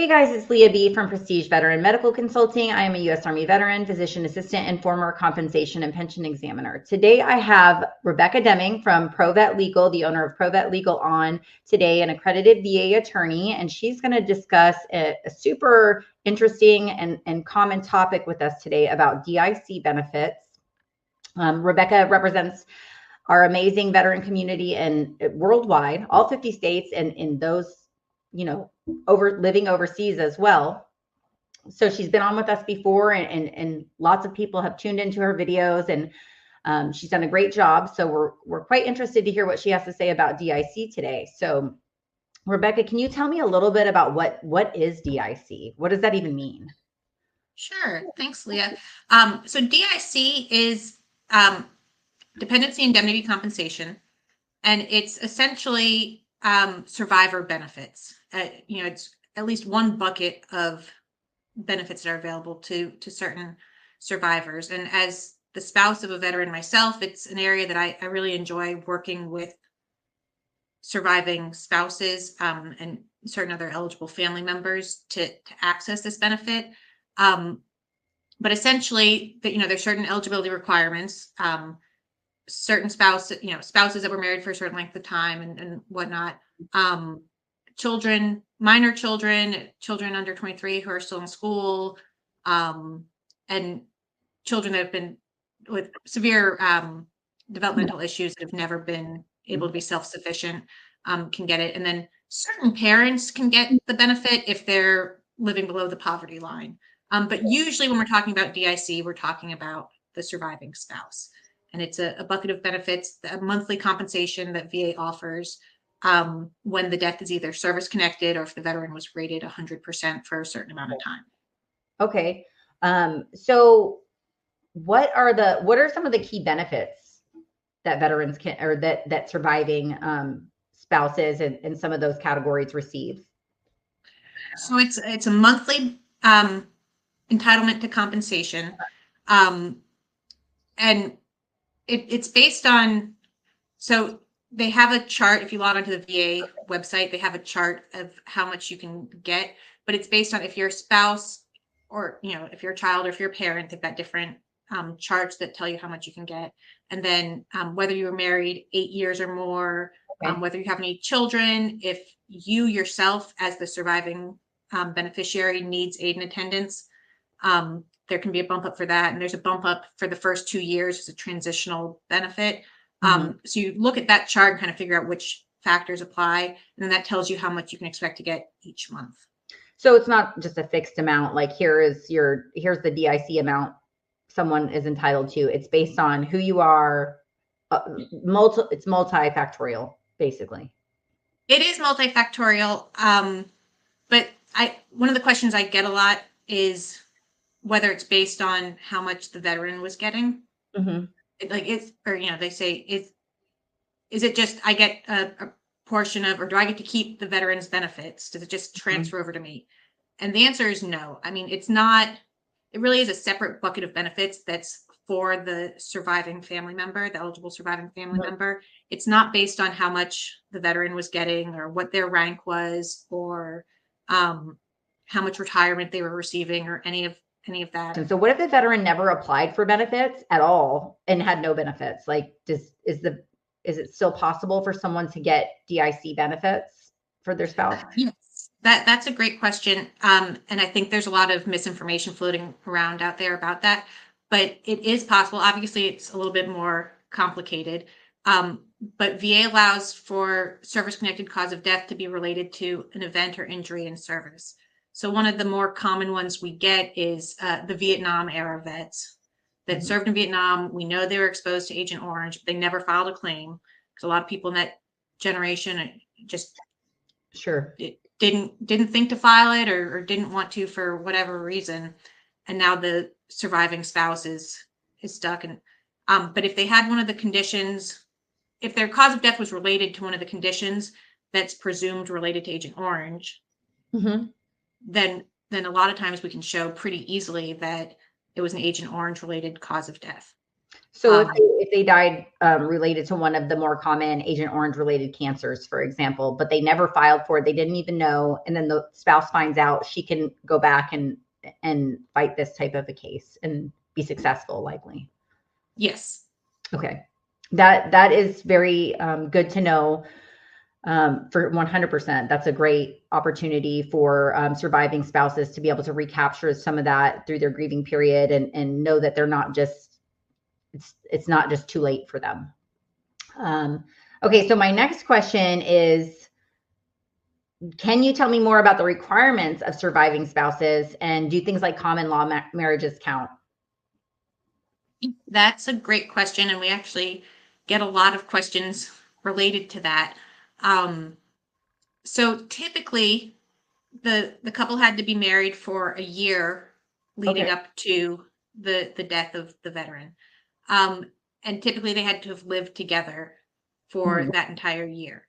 Hey guys, it's Leah B from Prestige Veteran Medical Consulting. I am a U.S. Army veteran, physician assistant, and former compensation and pension examiner. Today I have Rebecca Deming from ProVet Legal, the owner of ProVet Legal, on today, an accredited VA attorney, and she's going to discuss a super interesting and common topic with us today about DIC benefits. Rebecca represents our amazing veteran community and worldwide, all 50 states, and in those living overseas as well. So she's been on with us before, and lots of people have tuned into her videos, and she's done a great job. So we're quite interested to hear what she has to say about DIC today. So Rebecca, can you tell me a little bit about what is DIC? What does that even mean? Sure. Thanks, Leah. So DIC is Dependency and Indemnity Compensation, and it's essentially survivor benefits. It's at least one bucket of benefits that are available to certain survivors. And as the spouse of a veteran myself, it's an area that I really enjoy working with surviving spouses and certain other eligible family members to access this benefit. But essentially, there's certain eligibility requirements. Certain spouses that were married for a certain length of time and whatnot. Children, minor children, children under 23 who are still in school, and children that have been with severe developmental issues that have never been able to be self-sufficient can get it. And then certain parents can get the benefit if they're living below the poverty line. But usually when we're talking about DIC, we're talking about the surviving spouse. And it's a bucket of benefits, a monthly compensation that VA offers when the death is either service connected or if the veteran was rated 100% for a certain amount of time. Okay. So what are some of the key benefits that veterans can, or that surviving spouses and some of those categories receive? So it's a monthly entitlement to compensation. And it's based on, so they have a chart. If you log onto the VA website, they have a chart of how much you can get, but it's based on if you're a spouse or, if you're a child or if you're a parent, they've got different charts that tell you how much you can get. And then whether you were married 8 years or more, okay. Whether you have any children, if you yourself as the surviving beneficiary needs aid and attendance, there can be a bump up for that. And there's a bump up for the first 2 years as a transitional benefit. So you look at that chart and kind of figure out which factors apply. And then that tells you how much you can expect to get each month. So it's not just a fixed amount, like here's the DIC amount someone is entitled to. It's based on who you are. It's multifactorial, basically. It is multifactorial. But one of the questions I get a lot is whether it's based on how much the veteran was getting. They say, is it just I get a portion of, or do I get to keep the veteran's benefits? Does it just transfer over to me? And the answer is no. I mean, it's not, it really is a separate bucket of benefits that's for the surviving family member, the eligible surviving family member. It's not based on how much the veteran was getting or what their rank was or how much retirement they were receiving or any of that. And so what if the veteran never applied for benefits at all and had no benefits? Like, is it still possible for someone to get DIC benefits for their spouse? Yes, that's a great question. And I think there's a lot of misinformation floating around out there about that, but it is possible. Obviously, it's a little bit more complicated. But VA allows for service-connected cause of death to be related to an event or injury in service. So one of the more common ones we get is the Vietnam era vets that served in Vietnam. We know they were exposed to Agent Orange, but they never filed a claim because a lot of people in that generation just didn't think to file it or didn't want to for whatever reason. And now the surviving spouse is stuck. And but if they had one of the conditions, if their cause of death was related to one of the conditions that's presumed related to Agent Orange, then a lot of times we can show pretty easily that it was an Agent Orange related cause of death. So if they died related to one of the more common Agent Orange related cancers, for example, but they never filed for it, they didn't even know, and then the spouse finds out, she can go back and fight this type of a case and be successful, likely. Yes. Okay. That is very good to know. For 100%, that's a great opportunity for surviving spouses to be able to recapture some of that through their grieving period and know that they're not just, it's not just too late for them. Okay, so my next question is, can you tell me more about the requirements of surviving spouses, and do things like common law marriages count? That's a great question, and we actually get a lot of questions related to that. So typically, the couple had to be married for a year leading up to the death of the veteran, and typically they had to have lived together for that entire year.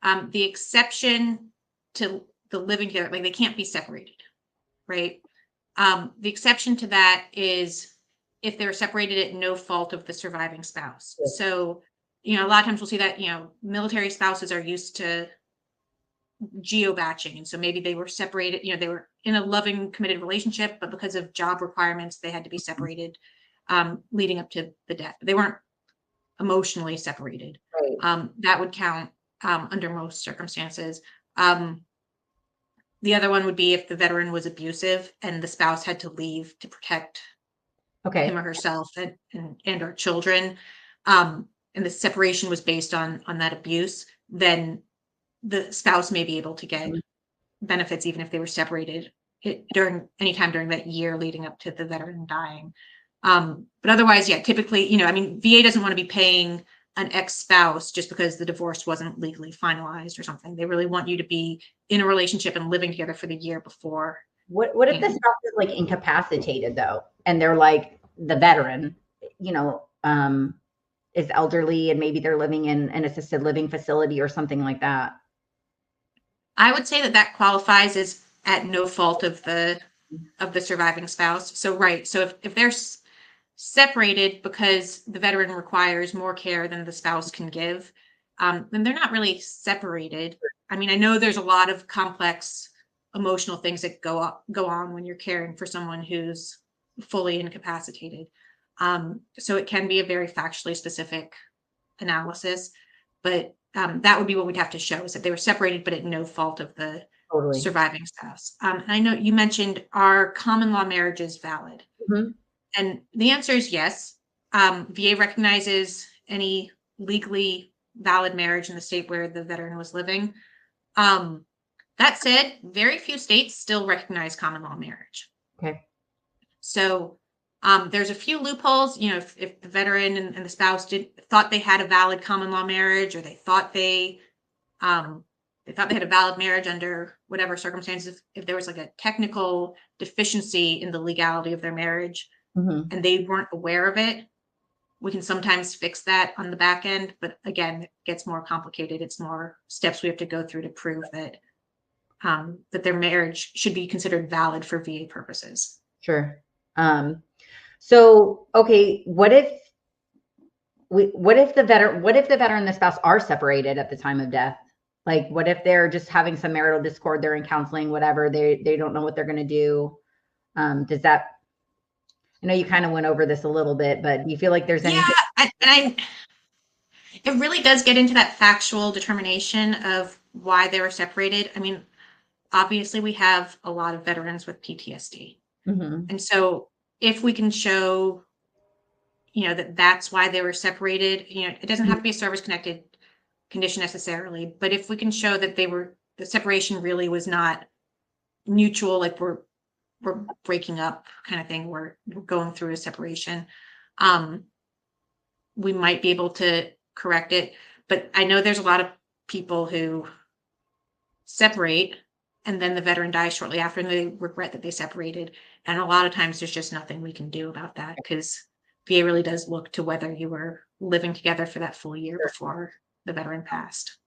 The exception to the living together, like they can't be separated, right? The exception to that is if they're separated at no fault of the surviving spouse. Yes. So, a lot of times we'll see that, military spouses are used to geo-batching. And so maybe they were separated, they were in a loving, committed relationship, but because of job requirements, they had to be separated leading up to the death. They weren't emotionally separated. Right. That would count under most circumstances. The other one would be if the veteran was abusive and the spouse had to leave to protect him or herself and our children, and the separation was based on that abuse, then the spouse may be able to get benefits even if they were separated anytime during that year leading up to the veteran dying. But otherwise, typically, VA doesn't want to be paying an ex-spouse just because the divorce wasn't legally finalized or something. They really want you to be in a relationship and living together for the year before. What if the spouse is like incapacitated though, and they're like the veteran, is elderly and maybe they're living in an assisted living facility or something like that? I would say that qualifies as at no fault of the surviving spouse. So right. So if they're separated because the veteran requires more care than the spouse can give, then they're not really separated. I mean, I know there's a lot of complex emotional things that go on when you're caring for someone who's fully incapacitated. So it can be a very factually specific analysis, but that would be what we'd have to show, is that they were separated, but at no fault of the surviving spouse. And I know you mentioned, are common law marriages valid? And the answer is yes. VA recognizes any legally valid marriage in the state where the veteran was living. That said, very few states still recognize common law marriage. Okay. So there's a few loopholes. If the veteran and the spouse thought they had a valid common law marriage, or they thought they had a valid marriage under whatever circumstances, if there was like a technical deficiency in the legality of their marriage, and they weren't aware of it, we can sometimes fix that on the back end. But again, it gets more complicated. It's more steps we have to go through to prove that their marriage should be considered valid for VA purposes. Sure. So, okay, what if the veteran and the spouse are separated at the time of death? Like, what if they're just having some marital discord, they're in counseling, whatever, they don't know what they're going to do? Does that, I know you kind of went over this a little bit, but do you feel like there's anything? Yeah, it really does get into that factual determination of why they were separated. I mean, obviously we have a lot of veterans with PTSD. And so if we can show, that's why they were separated, it doesn't have to be a service-connected condition necessarily, but if we can show that the separation really was not mutual, like we're breaking up kind of thing, we're going through a separation, we might be able to correct it. But I know there's a lot of people who separate and then the veteran dies shortly after and they regret that they separated. And a lot of times there's just nothing we can do about that, because VA really does look to whether you were living together for that full year before the veteran passed.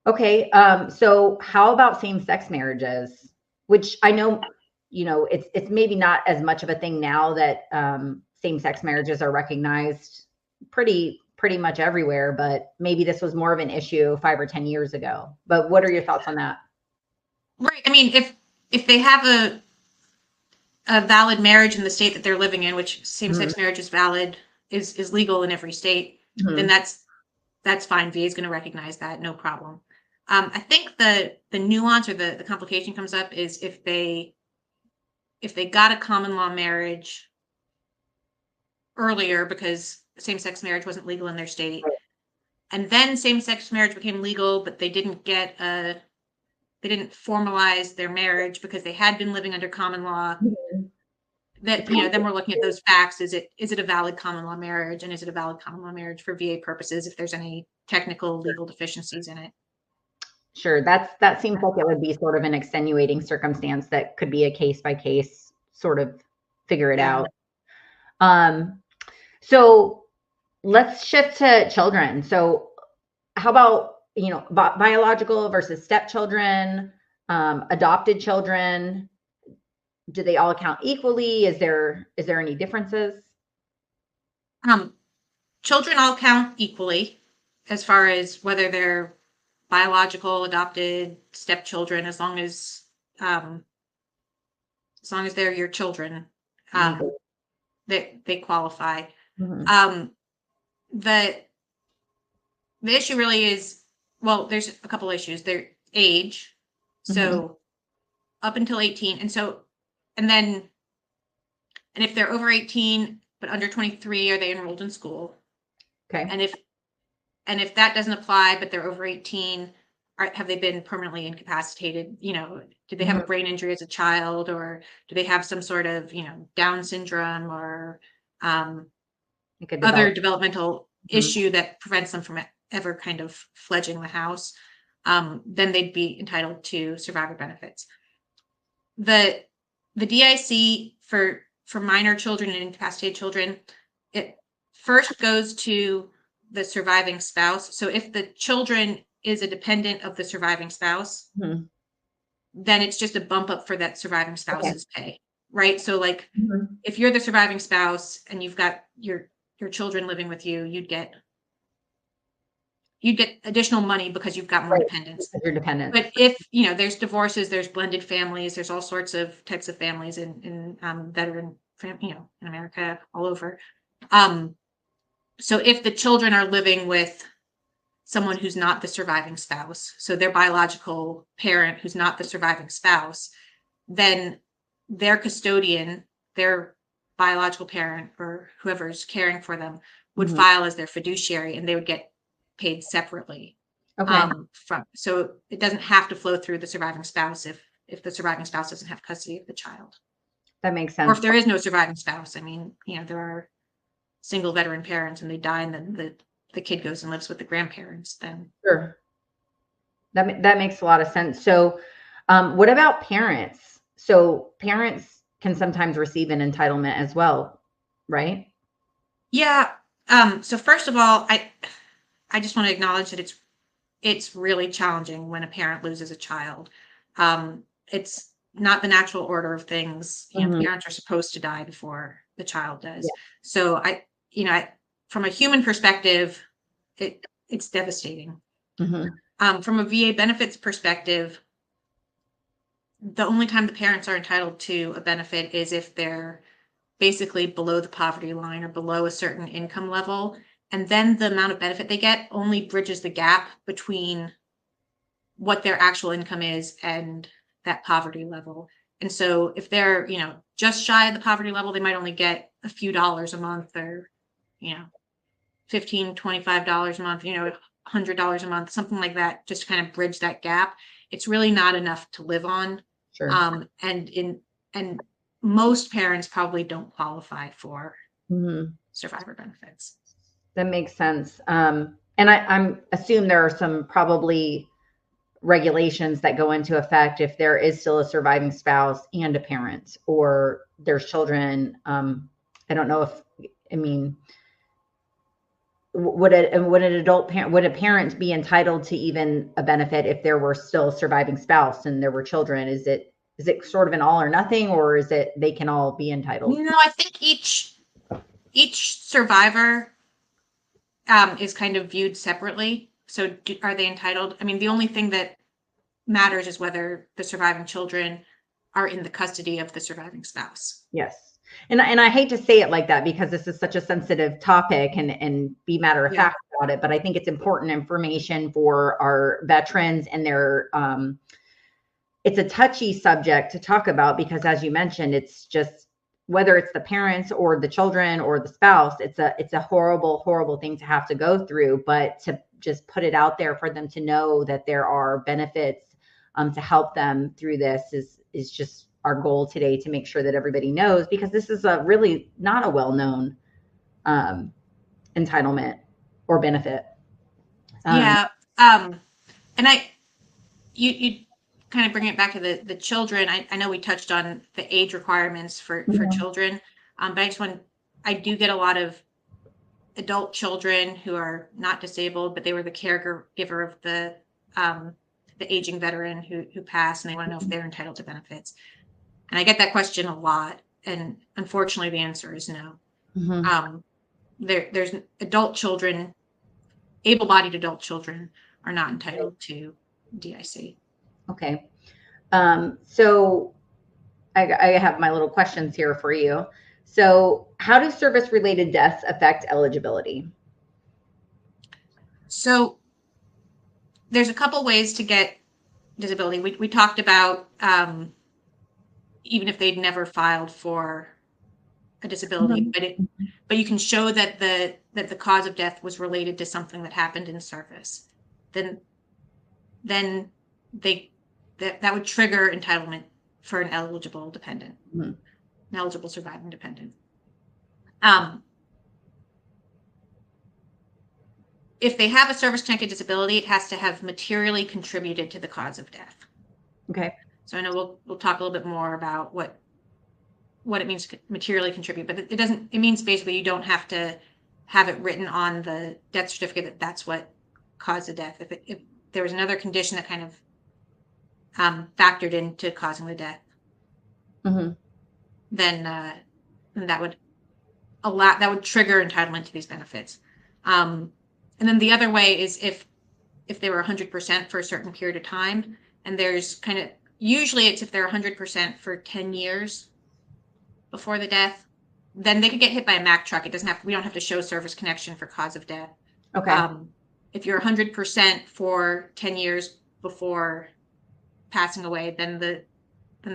Okay. So how about same-sex marriages, which I know, it's maybe not as much of a thing now that same-sex marriages are recognized pretty much everywhere, but maybe this was more of an issue 5 or 10 years ago. But what are your thoughts on that? Right. I mean, if they have a valid marriage in the state that they're living in, which same-sex marriage is valid, is legal in every state, then that's fine. VA is going to recognize that, no problem. I think the nuance or the complication comes up is if they got a common law marriage earlier because same-sex marriage wasn't legal in their state, and then same-sex marriage became legal, but they didn't formalize their marriage because they had been living under common law. That, then we're looking at those facts. Is it a valid common law marriage, and is it a valid common law marriage for VA purposes if there's any technical legal deficiencies in it? Sure. That seems like it would be sort of an extenuating circumstance that could be a case by case sort of figure it out. So let's shift to children. So how about, biological versus stepchildren, adopted children? Do they all count equally? Is there any differences? Children all count equally as far as whether they're biological, adopted, stepchildren, as long as they're your children, they qualify. The issue really is, well, there's a couple issues. Their age, so up until 18, and if they're over 18 but under 23, are they enrolled in school? Okay. And if that doesn't apply, but they're over 18, have they been permanently incapacitated? Did they have a brain injury as a child, or do they have some sort of, Down syndrome or other developmental issue that prevents them from ever kind of fledging the house? Then they'd be entitled to survivor benefits. The DIC for minor children and incapacitated children, it first goes to the surviving spouse. So if the children is a dependent of the surviving spouse, then it's just a bump up for that surviving spouse's pay, right? So like if you're the surviving spouse and you've got your children living with you, you'd get additional money because you've got more dependents. You're dependent. But if, there's divorces, there's blended families, there's all sorts of types of families in veteran, in America, all over. So if the children are living with someone who's not the surviving spouse, so their biological parent who's not the surviving spouse, then their custodian, their biological parent, or whoever's caring for them, would file as their fiduciary, and they would get paid separately. Okay. So it doesn't have to flow through the surviving spouse if the surviving spouse doesn't have custody of the child. That makes sense. Or if there is no surviving spouse. I mean, there are single veteran parents and they die, and then the kid goes and lives with the grandparents. Then sure, that makes a lot of sense. So what about parents? So parents can sometimes receive an entitlement as well, right? Yeah. So first of all, I just want to acknowledge that it's really challenging when a parent loses a child. It's not the natural order of things. Parents are supposed to die before the child does. Yeah. So from a human perspective, it's devastating. From a VA benefits perspective, the only time the parents are entitled to a benefit is if they're basically below the poverty line or below a certain income level. And then the amount of benefit they get only bridges the gap between what their actual income is and that poverty level. And so if they're, just shy of the poverty level, they might only get a few dollars a month, or, $15, $25 a month, $100 a month, something like that, just to kind of bridge that gap. It's really not enough to live on. Sure. And most parents probably don't qualify for survivor benefits. That makes sense. And I'm assume there are some probably regulations that go into effect if there is still a surviving spouse and a parent, or there's children. I don't know would a parent be entitled to even a benefit if there were still a surviving spouse and there were children? Is it sort of an all or nothing, or is it they can all be entitled? No, I think each each survivor is kind of viewed separately. So are they entitled? I mean, the only thing that matters is whether the surviving children are in the custody of the surviving spouse. Yes. And I hate to say it like that because this is such a sensitive topic and be matter of fact about it, but I think it's important information for our veterans and their, it's a touchy subject to talk about because as you mentioned, it's just, whether it's the parents or the children or the spouse, it's a horrible, horrible thing to have to go through, but to just put it out there for them to know that there are benefits to help them through this is just our goal today, to make sure that everybody knows, because this is a really not a well-known entitlement or benefit. And you kind of bring it back to the children. I know we touched on the age requirements for children, but I do get a lot of adult children who are not disabled, but they were the caregiver of the aging veteran who passed, and they want to know if they're entitled to benefits. And I get that question a lot, and unfortunately, the answer is no. There's adult children, able-bodied adult children, are not entitled to DIC. Okay. So I have my little questions here for you. So how do service-related deaths affect eligibility? So there's a couple ways to get disability. We talked about even if they'd never filed for a disability, but you can show that the cause of death was related to something that happened in service. Then that would trigger entitlement for an eligible dependent, an eligible surviving dependent. If they have a service-connected disability, it has to have materially contributed to the cause of death. Okay. So I know we'll talk a little bit more about what it means to materially contribute, but it means basically you don't have to have it written on the death certificate that that's what caused the death. If there was another condition that kind of factored into causing the death, then that would trigger entitlement to these benefits. And then the other way is if they were 100% for a certain period of time, and there's usually it's if they're 100% for 10 years before the death, then they could get hit by a Mack truck. We don't have to show service connection for cause of death. Okay. If you're 100% for 10 years before passing away, then the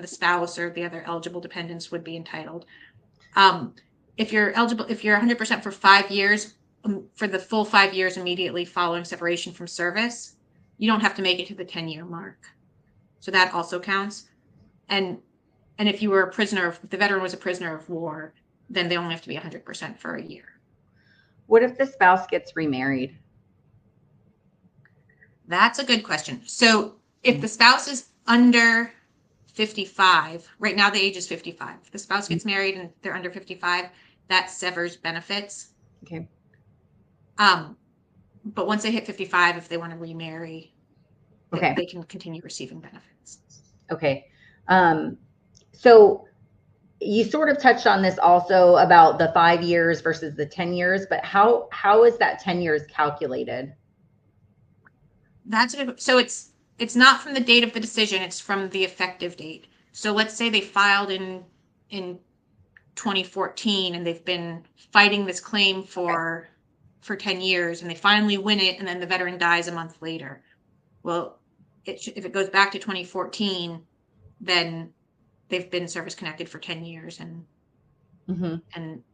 spouse or the other eligible dependents would be entitled. If you're 100% for 5 years, for the full 5 years immediately following separation from service, you don't have to make it to the 10-year mark. So that also counts. And if you were if the veteran was a prisoner of war, then they only have to be 100% for a year. What if the spouse gets remarried? That's a good question. So if the spouse is under 55, right now the age is 55. If the spouse gets married and they're under 55, that severs benefits. Okay. But once they hit 55, if they want to remarry, okay, they can continue receiving benefits. Okay. So you sort of touched on this also about the 5 years versus the 10 years, but how is that 10 years calculated? So it's not from the date of the decision, it's from the effective date. So let's say they filed in 2014 and they've been fighting this claim for 10 years and they finally win it, and then the veteran dies a month later. Well, if it goes back to 2014, then they've been service connected for 10 years, and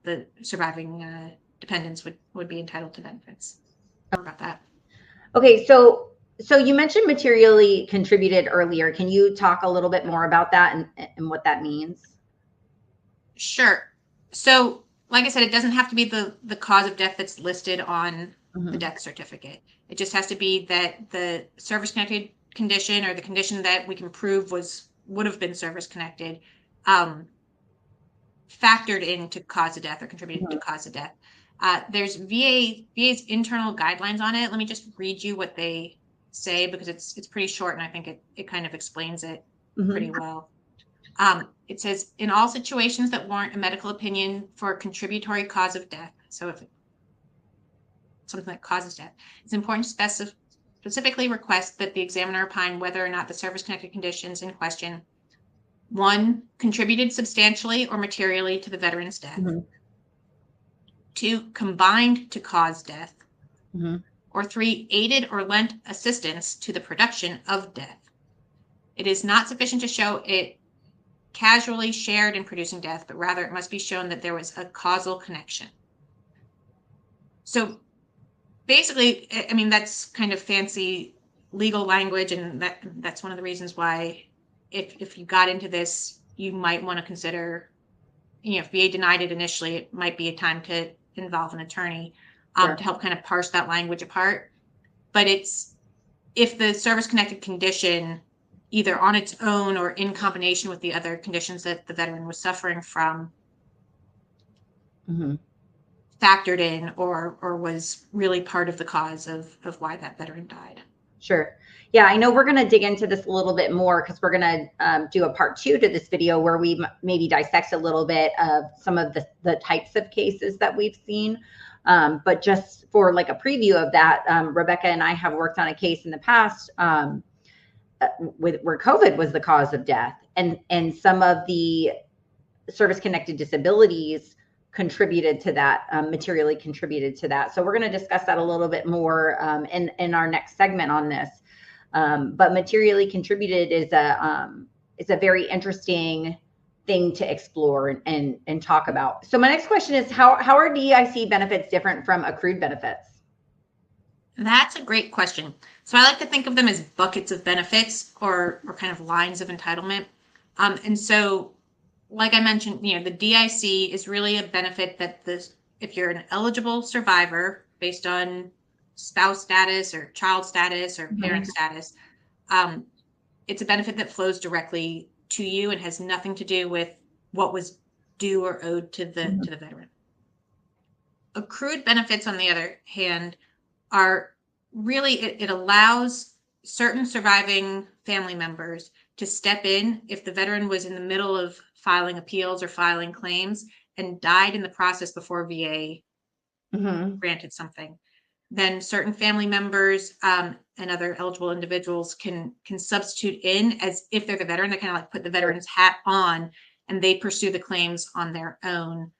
the surviving dependents would be entitled to benefits. About that. Okay, so you mentioned materially contributed earlier. Can you talk a little bit more about that and what that means? Sure. So, like I said, it doesn't have to be the cause of death that's listed on the death certificate. It just has to be that the service-connected condition, or the condition that we can prove would have been service-connected, factored into cause of death or contributed to cause of death. There's VA's internal guidelines on it. Let me just read you what they say, because it's pretty short and I think it kind of explains it pretty well. it says, in all situations that warrant a medical opinion for a contributory cause of death, so if something that causes death, it's important to specifically request that the examiner opine whether or not the service-connected conditions in question, 1, contributed substantially or materially to the veteran's death, 2, combined to cause death, or 3, aided or lent assistance to the production of death. It is not sufficient to show it casually shared in producing death, but rather it must be shown that there was a causal connection. So basically, I mean, that's kind of fancy legal language, and that's one of the reasons why if you got into this, you might want to consider, if VA denied it initially, it might be a time to involve an attorney to help kind of parse that language apart. But if the service-connected condition, either on its own or in combination with the other conditions that the veteran was suffering from, factored in or was really part of the cause of why that veteran died. Sure. Yeah, I know we're going to dig into this a little bit more because we're going to do a part 2 to this video where we maybe dissect a little bit of some of the types of cases that we've seen. But just for like a preview of that, Rebecca and I have worked on a case in the past where COVID was the cause of death, and some of the service-connected disabilities contributed to that, materially contributed to that. So we're going to discuss that a little bit more in our next segment on this. But materially contributed is a very interesting thing to explore and talk about. So my next question is, how are DIC benefits different from accrued benefits? That's a great question. So I like to think of them as buckets of benefits or kind of lines of entitlement. And so, like I mentioned, the DIC is really a benefit that if you're an eligible survivor based on spouse status or child status or parent status, it's a benefit that flows directly to you and has nothing to do with what was due or owed to the veteran. Accrued benefits, on the other hand, are really, it allows certain surviving family members to step in if the veteran was in the middle of filing appeals or filing claims and died in the process before VA granted something. Then certain family members and other eligible individuals can substitute in as if they're the veteran. They kind of like put the veteran's hat on and they pursue the claims on their own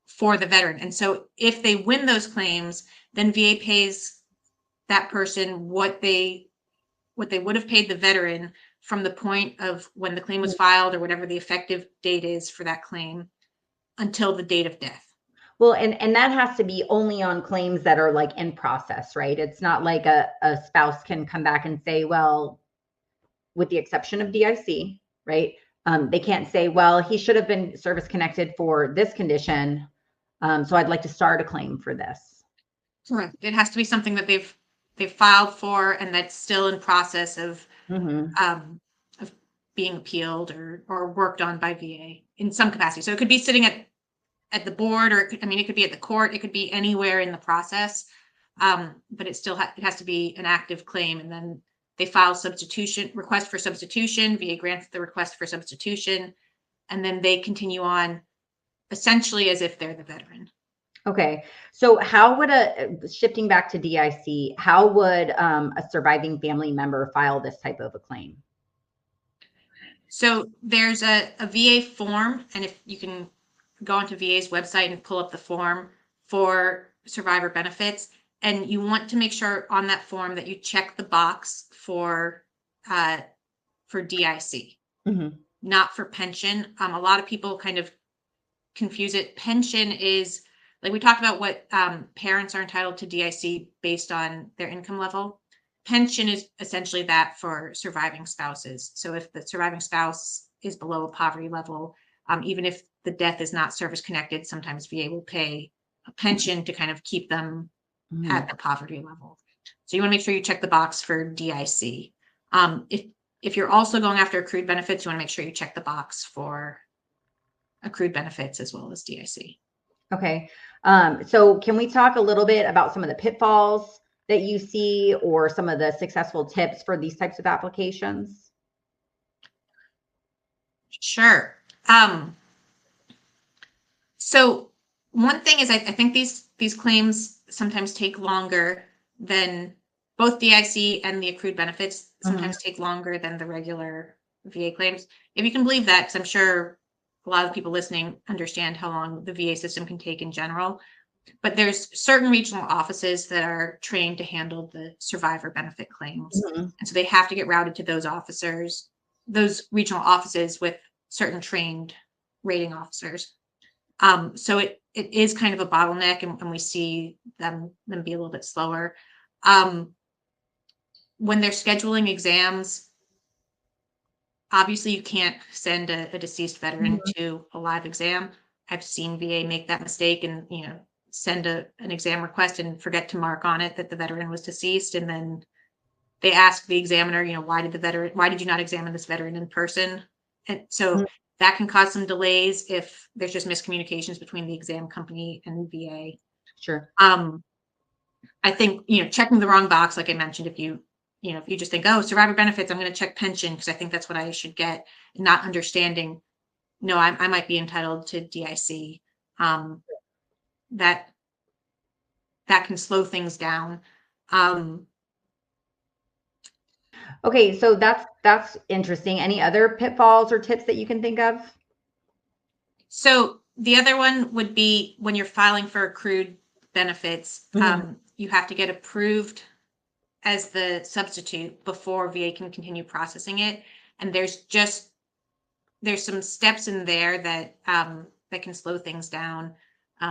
for the veteran. And so if they win those claims, then VA pays that person what they would have paid the veteran from the point of when the claim was filed or whatever the effective date is for that claim until the date of death. Well, and that has to be only on claims that are like in process, right? It's not like a spouse can come back and say, well, with the exception of DIC, right? They can't say, well, he should have been service connected for this condition. So I'd like to start a claim for this. Correct. It has to be something that they've filed for and that's still in process of being appealed or worked on by VA in some capacity. So it could be sitting at the board, or it could be at the court. It could be anywhere in the process, but it still it has to be an active claim. And then they file request for substitution. VA grants the request for substitution, and then they continue on essentially as if they're the veteran. Okay, so how would shifting back to DIC, how would a surviving family member file this type of a claim? So there's a VA form, and if you can go onto VA's website and pull up the form for survivor benefits, and you want to make sure on that form that you check the box for DIC, not for pension. A lot of people kind of confuse it. Pension is, like we talked about, what parents are entitled to DIC based on their income level. Pension is essentially that for surviving spouses. So if the surviving spouse is below a poverty level, even if the death is not service connected, sometimes VA will pay a pension to kind of keep them at the poverty level. So you want to make sure you check the box for DIC. If you're also going after accrued benefits, you want to make sure you check the box for accrued benefits as well as DIC. Okay. So can we talk a little bit about some of the pitfalls that you see or some of the successful tips for these types of applications? Sure. So one thing is I think these claims sometimes take longer than both DIC and the accrued benefits sometimes take longer than the regular VA claims. If you can believe that, because I'm sure a lot of people listening understand how long the VA system can take in general. But there's certain regional offices that are trained to handle the survivor benefit claims. Mm-hmm. And so they have to get routed to those officers, those regional offices with certain trained rating officers. So it is kind of a bottleneck, and we see them be a little bit slower. When they're scheduling exams, obviously you can't send a deceased veteran to a live exam. I've seen VA make that mistake and, send an exam request and forget to mark on it that the veteran was deceased. And then they ask the examiner, why did you not examine this veteran in person? And so that can cause some delays if there's just miscommunications between the exam company and VA. Sure. I think, checking the wrong box, like I mentioned, if you just think, oh, survivor benefits, I'm going to check pension because I think that's what I should get, and not understanding, no, I might be entitled to DIC. That can slow things down. Okay, so that's interesting. Any other pitfalls or tips that you can think of? So the other one would be when you're filing for accrued benefits, you have to get approved as the substitute before VA can continue processing it. And there's some steps in there that can slow things down,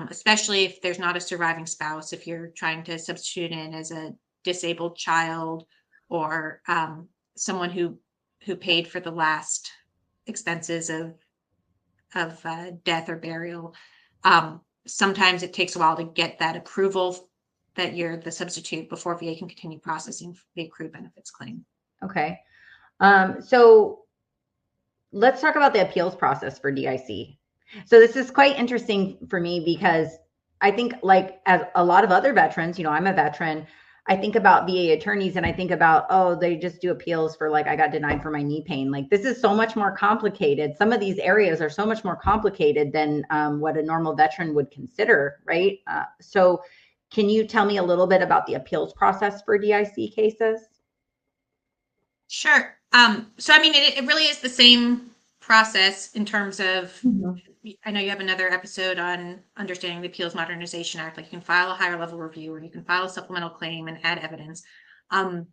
especially if there's not a surviving spouse. If you're trying to substitute in as a disabled child or someone who paid for the last expenses of death or burial, sometimes it takes a while to get that approval that you're the substitute before VA can continue processing the accrued benefits claim. Okay. So let's talk about the appeals process for DIC. So this is quite interesting for me because I think, like, as a lot of other veterans, I'm a veteran, I think about VA attorneys and I think about, oh, they just do appeals for, like, I got denied for my knee pain. Like, this is so much more complicated. Some of these areas are so much more complicated than what a normal veteran would consider, right? So can you tell me a little bit about the appeals process for DIC cases? Sure. So, I mean, it really is the same process in terms of, I know you have another episode on understanding the Appeals Modernization Act. Like, you can file a higher level review or you can file a supplemental claim and add evidence. And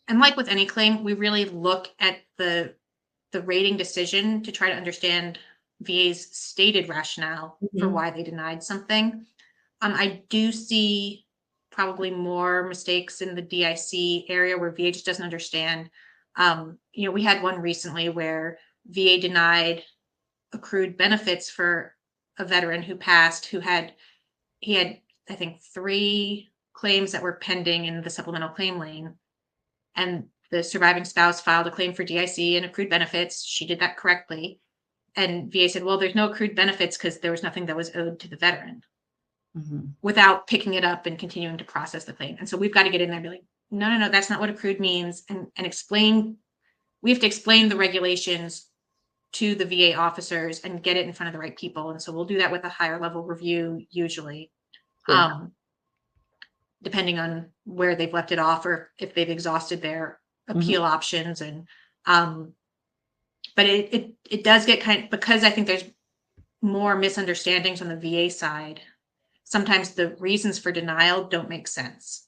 like with any claim, we really look at the rating decision to try to understand VA's stated rationale for why they denied something. I do see probably more mistakes in the DIC area where VA just doesn't understand. We had one recently where VA denied accrued benefits for a veteran who passed, he had, I think, 3 claims that were pending in the supplemental claim lane. And the surviving spouse filed a claim for DIC and accrued benefits. She did that correctly. And VA said, well, there's no accrued benefits because there was nothing that was owed to the veteran, without picking it up and continuing to process the claim. And so we've got to get in there and be like, no, that's not what accrued means. And explain, we have to explain the regulations to the VA officers and get it in front of the right people. And so we'll do that with a higher level review, usually, depending on where they've left it off or if they've exhausted their appeal options. And but it does get because I think there's more misunderstandings on the VA side. Sometimes the reasons for denial don't make sense.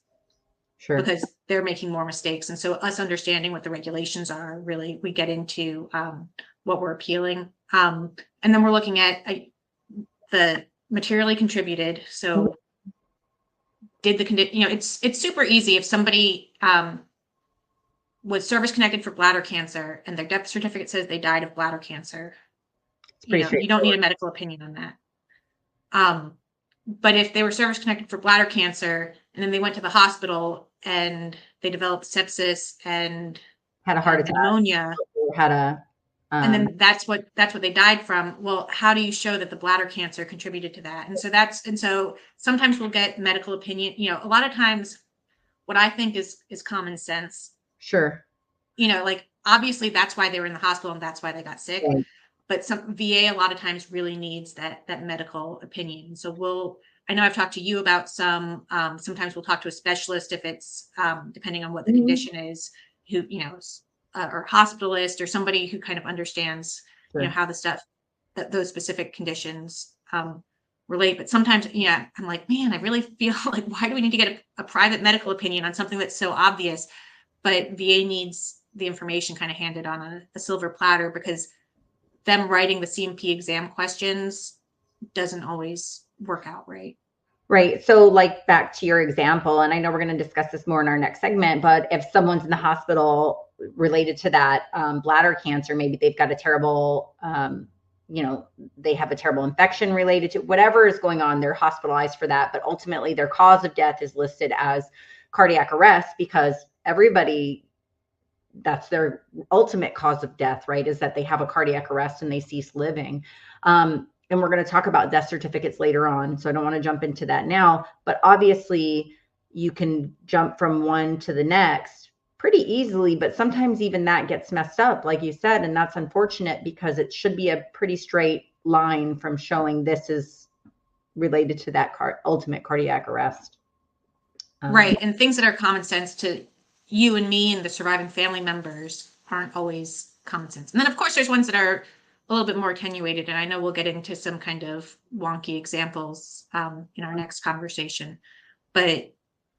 Sure. Because they're making more mistakes. And so us understanding what the regulations are, really, we get into what we're appealing. And then we're looking at the materially contributed. So did the condition, it's super easy if somebody was service connected for bladder cancer and their death certificate says they died of bladder cancer. You don't need a medical opinion on that. But if they were service connected for bladder cancer and then they went to the hospital and they developed sepsis and had a heart attack, pneumonia, and then that's what they died from. Well, how do you show that the bladder cancer contributed to that? And so sometimes we'll get medical opinion. A lot of times, what I think is common sense. Sure. Like, obviously that's why they were in the hospital and that's why they got sick. Right. but some VA a lot of times really needs that medical opinion. So I know I've talked to you about some, sometimes we'll talk to a specialist if it's, depending on what the condition is, who, or hospitalist or somebody who kind of understands, how the stuff, those specific conditions relate. But sometimes, I'm like, man, I really feel like, why do we need to get a private medical opinion on something that's so obvious? But VA needs the information kind of handed on a silver platter, because them writing the CMP exam questions doesn't always work out right. Right. So like back to your example, and I know we're going to discuss this more in our next segment, but if someone's in the hospital related to that bladder cancer, maybe they've got a terrible, they have a terrible infection related to whatever is going on, they're hospitalized for that. But ultimately their cause of death is listed as cardiac arrest, because everybody, that's their ultimate cause of death, right? Is that they have a cardiac arrest and they cease living. And we're going to talk about death certificates later on, so I don't want to jump into that now. But obviously, you can jump from one to the next pretty easily, but sometimes even that gets messed up, like you said, and that's unfortunate, because it should be a pretty straight line from showing this is related to that ultimate cardiac arrest. Right, and things that are common sense to you and me and the surviving family members aren't always common sense. And then, of course, there's ones that are a little bit more attenuated, and I know we'll get into some kind of wonky examples in our next conversation. But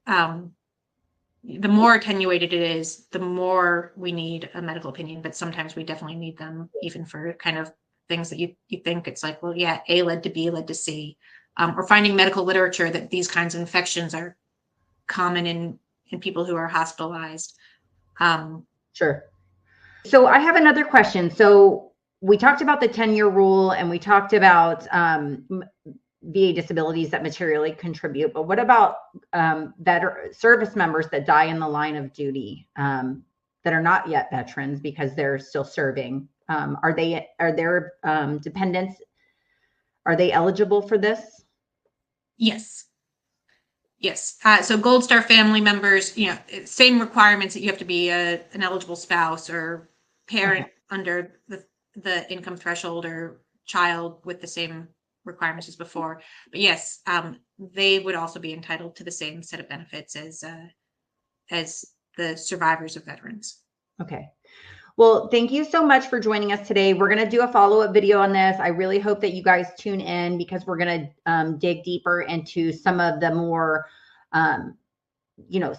the more attenuated it is, the more we need a medical opinion. But sometimes we definitely need them, even for kind of things that you think it's like, well, yeah, A led to B led to C, or finding medical literature that these kinds of infections are common in people who are hospitalized. Sure. So I have another question. So we talked about the 10-year rule, and we talked about VA disabilities that materially contribute, but what about service members that die in the line of duty that are not yet veterans because they're still serving? Are their dependents, are they eligible for this? Yes. So Gold Star family members, same requirements that you have to be an eligible spouse or parent under the income threshold, or child with the same requirements as before. But yes, they would also be entitled to the same set of benefits as the survivors of veterans. Okay. Well, thank you so much for joining us today. We're going to do a follow-up video on this. I really hope that you guys tune in, because we're going to dig deeper into some of the more,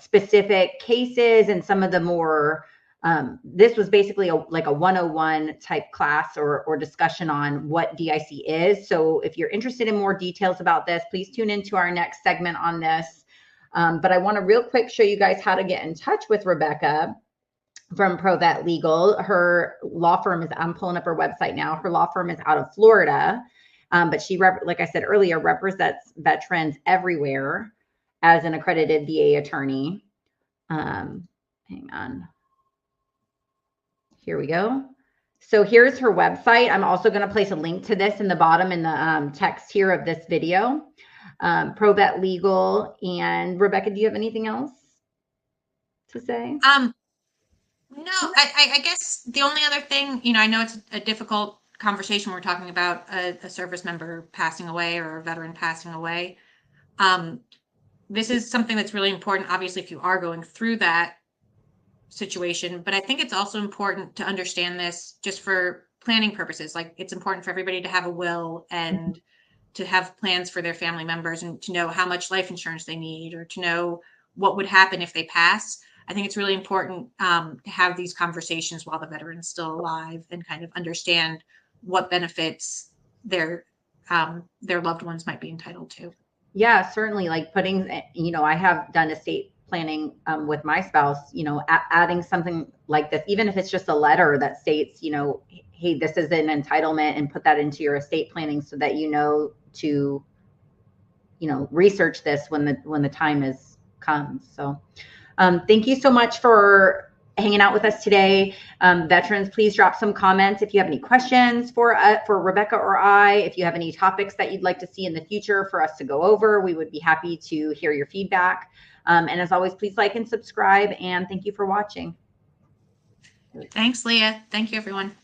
specific cases, and some of the more, this was basically like a 101 type class or discussion on what DIC is. So if you're interested in more details about this, please tune into our next segment on this. But I want to real quick show you guys how to get in touch with Rebecca from ProVet Legal. Her law firm is, I'm pulling up her website now. Her law firm is out of Florida, but she, like I said earlier, represents veterans everywhere as an accredited VA attorney. Hang on. Here we go. So here's her website. I'm also going to place a link to this in the bottom in the text here of this video. ProVet Legal. And Rebecca, do you have anything else to say? No, I guess the only other thing, I know it's a difficult conversation. We're talking about a service member passing away or a veteran passing away. This is something that's really important, obviously, if you are going through that situation. But I think it's also important to understand this just for planning purposes. Like, it's important for everybody to have a will and to have plans for their family members, and to know how much life insurance they need, or to know what would happen if they pass. I think it's really important to have these conversations while the veteran's still alive, and kind of understand what benefits their loved ones might be entitled to. Yeah, certainly. Like putting, I have done estate planning with my spouse, adding something like this, even if it's just a letter that states, hey, this is an entitlement, and put that into your estate planning so that to, research this when the time comes. So thank you so much for hanging out with us today. Veterans, please drop some comments if you have any questions for Rebecca or I. If you have any topics that you'd like to see in the future for us to go over, we would be happy to hear your feedback. And as always, please like and subscribe, and thank you for watching. Thanks, Leah. Thank you, everyone.